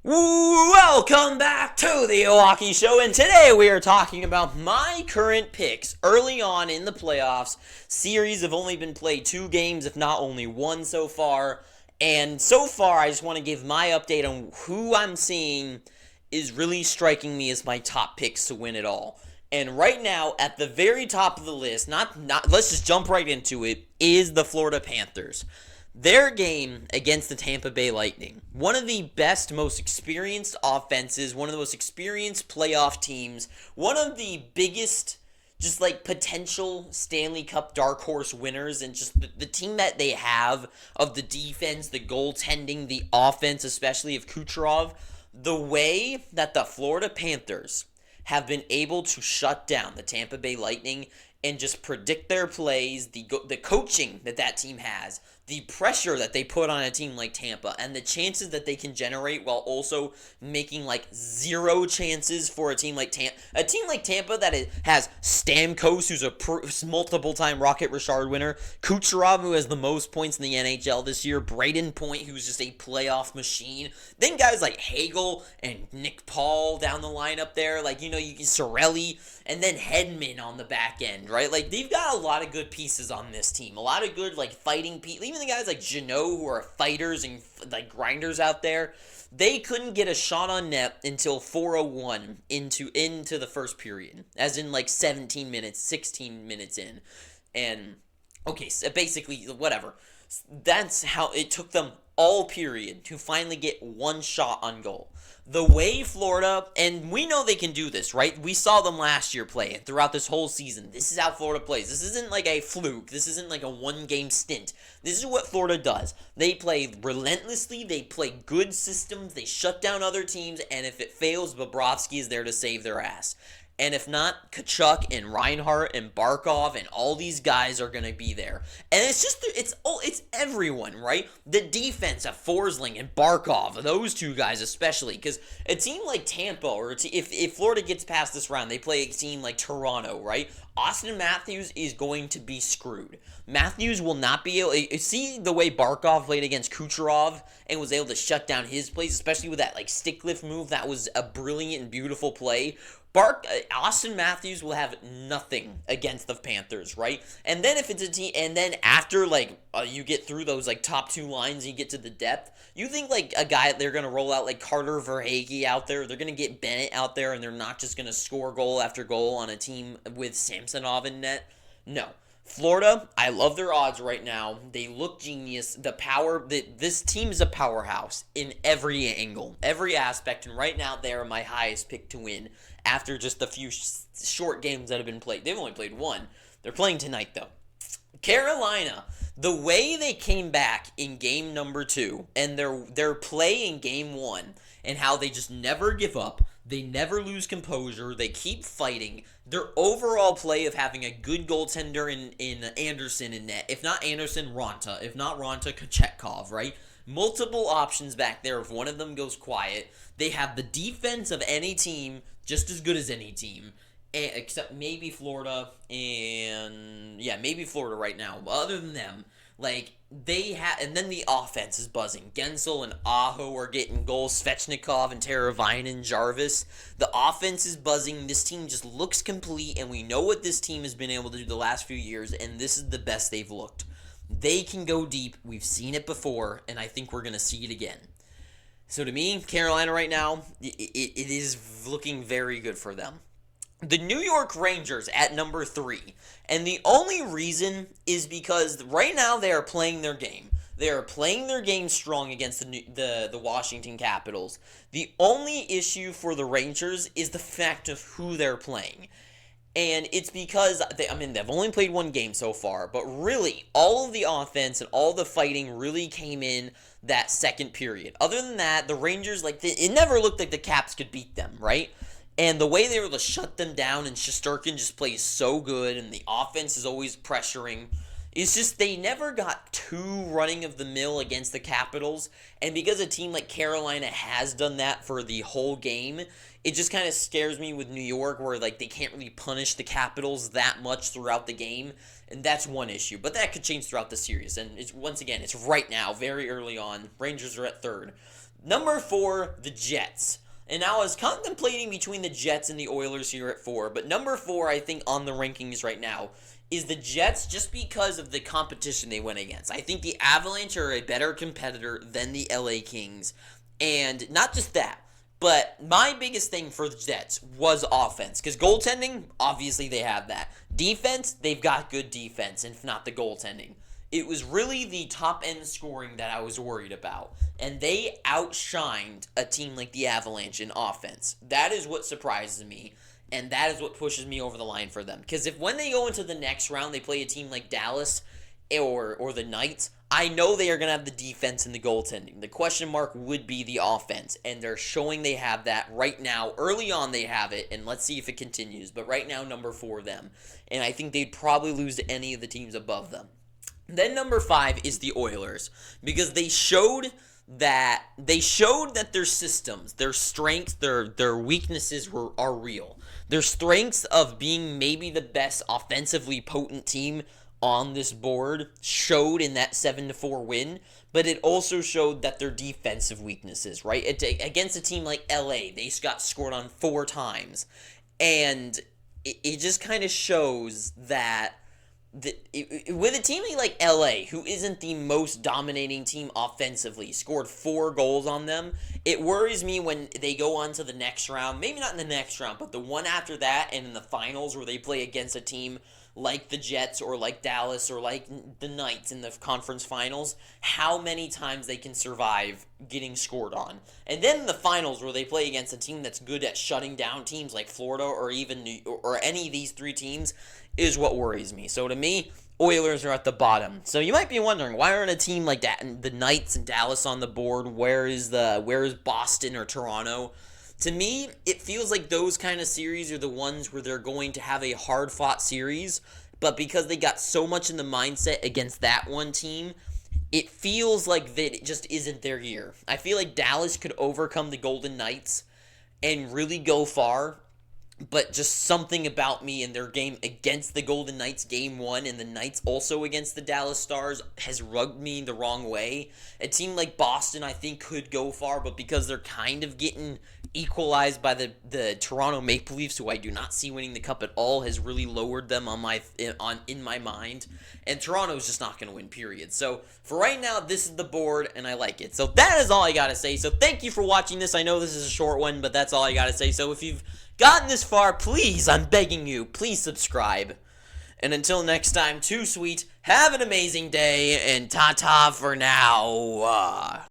Welcome back to the Milwaukee Show, and today we are talking about my current picks early on in the playoffs. Series have only been played 2 games, if not only 1 so far, and so far I just want to give my update on who I'm seeing is really striking me as my top picks to win it all. And right now, at the very top of the list, not let's just jump right into it, is the Florida Panthers. Their game against the Tampa Bay Lightning, one of the best, most experienced offenses, one of the most experienced playoff teams, one of the biggest, just like potential Stanley Cup dark horse winners, and just the team that they have of the defense, the goaltending, the offense, especially of Kucherov, the way that the Florida Panthers have been able to shut down the Tampa Bay Lightning and just predict their plays, the coaching that team has, the pressure that they put on a team like Tampa, and the chances that they can generate while also making like zero chances for a team like Tampa. A team like Tampa that has Stamkos, who's a multiple-time Rocket Richard winner, Kucherov, who has the most points in the NHL this year, Braden Point, who's just a playoff machine. Then guys like Hagel and Nick Paul down the line up there, like, you can Sorelli, and then Hedman on the back end, right? Like, they've got a lot of good pieces on this team. A lot of good, like, fighting people. Even the guys like Jeannot, who are fighters and, like, grinders out there, they couldn't get a shot on net until 4:01 into the first period. As in, like, 17 minutes, 16 minutes in. And, okay, so basically, whatever. That's how it took them all period to finally get one shot on goal. The way Florida, and we know they can do this, right? We saw them last year play it throughout this whole season. This is how Florida plays. This isn't like a fluke. This isn't like a one-game stint. This is what Florida does. They play relentlessly. They play good systems. They shut down other teams, and if it fails, Bobrovsky is there to save their ass. And if not, Kachuk and Reinhart and Barkov and all these guys are going to be there. And it's everyone, right? The defense of Forsling and Barkov, those two guys especially. Because a team like Tampa, or if Florida gets past this round, they play a team like Toronto, right? Austin Matthews is going to be screwed. Matthews will not be able to see the way Barkov played against Kucherov and was able to shut down his plays, especially with that like stick lift move. That was a brilliant and beautiful play. Austin Matthews will have nothing against the Panthers, right? And then if it's a team, and then after you get through those like top 2 lines, and you get to the depth. You think like a guy they're gonna roll out like Carter Verhaeghe out there? They're gonna get Bennett out there, and they're not just gonna score goal after goal on a team with Samsonov in net? No. Florida, I love their odds right now. They look genius. This team is a powerhouse in every angle, every aspect, and right now they are my highest pick to win after just a few short games that have been played. They've only played 1. They're playing tonight, though. Carolina, the way they came back in game number 2 and their play in game 1 and how they just never give up, they never lose composure, they keep fighting. Their overall play of having a good goaltender in Anderson in net. If not Anderson, Ronta. If not Ronta, Kochetkov, right? Multiple options back there if one of them goes quiet. They have the defense of any team, just as good as any team. Except maybe Florida maybe Florida right now. Other than them, and then the offense is buzzing. Gensel and Aho are getting goals. Svechnikov and Teravainen and Jarvis. The offense is buzzing. This team just looks complete, and we know what this team has been able to do the last few years, and this is the best they've looked. They can go deep. We've seen it before, and I think we're going to see it again. So to me, Carolina right now, it is looking very good for them. The New York Rangers at number 3. And the only reason is because right now they are playing their game. They are playing their game strong against the Washington Capitals. The only issue for the Rangers is the fact of who they're playing. And it's because, they've only played 1 game so far, but really, all of the offense and all the fighting really came in that second period. Other than that, the Rangers, it never looked like the Caps could beat them, right? And the way they were able to shut them down, and Shesterkin just plays so good, and the offense is always pressuring. It's just they never got too running of the mill against the Capitals, and because a team like Carolina has done that for the whole game, it just kind of scares me with New York, where they can't really punish the Capitals that much throughout the game, and that's one issue. But that could change throughout the series, and it's right now, very early on. Rangers are at 3rd. Number 4, the Jets. And now I was contemplating between the Jets and the Oilers here at 4, but number 4, I think, on the rankings right now is the Jets just because of the competition they went against. I think the Avalanche are a better competitor than the LA Kings. And not just that, but my biggest thing for the Jets was offense. Because goaltending, obviously they have that. Defense, they've got good defense, if not the goaltending. It was really the top-end scoring that I was worried about. And they outshined a team like the Avalanche in offense. That is what surprises me. And that is what pushes me over the line for them. Because if when they go into the next round, they play a team like Dallas or the Knights, I know they are going to have the defense and the goaltending. The question mark would be the offense. And they're showing they have that right now. Early on, they have it. And let's see if it continues. But right now, number 4, them. And I think they'd probably lose to any of the teams above them. Then number 5 is the Oilers, because they showed that their systems, their strengths, their weaknesses are real. Their strengths of being maybe the best offensively potent team on this board showed in that 7-4 win, but it also showed that their defensive weaknesses, right? Against a team like LA, they got scored on 4 times, and it just kind of shows that with a team like LA, who isn't the most dominating team offensively, scored 4 goals on them, it worries me when they go on to the next round, maybe not in the next round, but the one after that and in the finals where they play against a team like the Jets or like Dallas or like the Knights in the conference finals, how many times they can survive getting scored on. And then in the finals where they play against a team that's good at shutting down teams like Florida or even or any of these 3 teams is what worries me. So to me, Oilers are at the bottom. So you might be wondering, why aren't a team like that, the Knights and Dallas on the board? Where is Boston or Toronto? To me, it feels like those kind of series are the ones where they're going to have a hard-fought series, but because they got so much in the mindset against that one team, it feels like that it just isn't their year. I feel like Dallas could overcome the Golden Knights and really go far, but just something about me in their game against the Golden Knights game 1 and the Knights also against the Dallas Stars has rubbed me the wrong way. A team like Boston, I think, could go far, but because they're kind of getting equalized by the Toronto Maple Leafs, who I do not see winning the cup at all, has really lowered them in my mind. And Toronto's just not going to win, period. So for right now, this is the board, and I like it. So that is all I got to say. So thank you for watching this. I know this is a short one, but that's all I got to say. So if you've gotten this far, please, I'm begging you, please subscribe. And until next time, too sweet, have an amazing day, and ta-ta for now.